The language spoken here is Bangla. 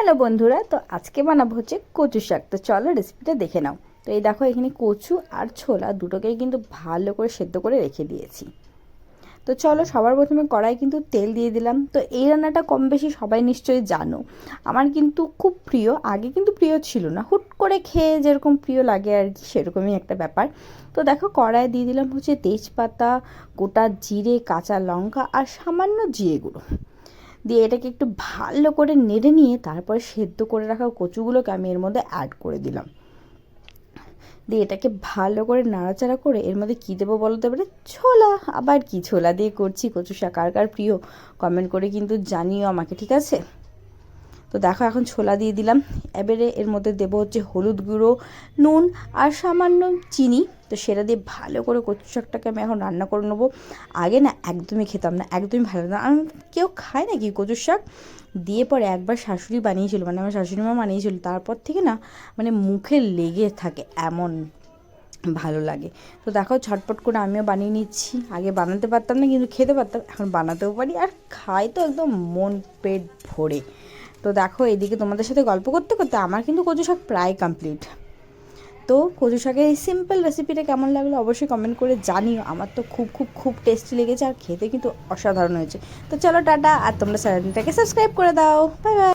হ্যালো বন্ধুরা, তো আজকে বানাবো হচ্ছে কচু শাক। তো চলো রেসিপিটা দেখে নাও। তো এই দেখো, এখানে কচু আর ছোলা দুটোকেই কিন্তু ভালো করে সেদ্ধ করে রেখে দিয়েছি। তো চলো, সবার প্রথমে কড়াই কিন্তু তেল দিয়ে দিলাম। তো এই রান্নাটা কম বেশি সবাই নিশ্চয়ই জানো, আমার কিন্তু খুব প্রিয়। আগে কিন্তু প্রিয় ছিল না, হুট করে খেয়ে যেরকম প্রিয় লাগে আর কি, সেরকমই একটা ব্যাপার। তো দেখো, কড়াই দিয়ে দিলাম হচ্ছে তেজপাতা, গোটা জিরে, কাঁচা লঙ্কা আর সামান্য জিরে গুঁড়ো দিয়ে এটাকে একটু ভালো করে নেড়ে নিয়ে তারপরে সেদ্ধ করে রাখা কচুগুলোকে আমি এর মধ্যে অ্যাড করে দিলাম। দিয়ে এটাকে ভালো করে নাড়াচাড়া করে এর মধ্যে কী দেবো বলো তো এবারে? ছোলা। আবার কি ছোলা দিয়ে করছি কচু শাক, কার কার প্রিয় কমেন্ট করে কিন্তু জানিও আমাকে, ঠিক আছে? তো দেখো, এখন ছোলা দিয়ে দিলাম। এবারে এর মধ্যে দেবো হচ্ছে হলুদ গুঁড়ো, নুন আর সামান্য চিনি। তো সেটা দিয়ে ভালো করে কচু শাকটাকে আমি এখন রান্না করে নেবো। আগে না একদমই খেতাম না, একদমই ভালো না, আর কেউ খায় নাকি কচুর শাক দিয়ে? পরে একবার শাশুড়ি বানিয়েছিল, মানে আমার শাশুড়ি মা বানিয়েছিল, তারপর থেকে না মানে মুখে লেগে থাকে, এমন ভালো লাগে। তো দেখো, ঝটপট করে আমিও বানিয়ে নিচ্ছি। আগে বানাতে পারতাম না কিন্তু খেতে পারতাম, এখন বানাতেও পারি আর খাই তো একদম মন পেট ভরে। তো দেখো, এদিকে তোমাদের সাথে গল্প করতে করতে আমার কিন্তু কচু শাক প্রায় কমপ্লিট। তো কচু শাকের এই সিম্পল রেসিপিটা কেমন লাগলো অবশ্যই কমেন্ট করে জানিও। আমার তো খুব খুব খুব টেস্টি লেগেছে আর খেতে কিন্তু অসাধারণ হয়েছে। তো চলো টাটা, আর তোমরা চ্যানেলটাকে সাবস্ক্রাইব করে দাও। Bye bye.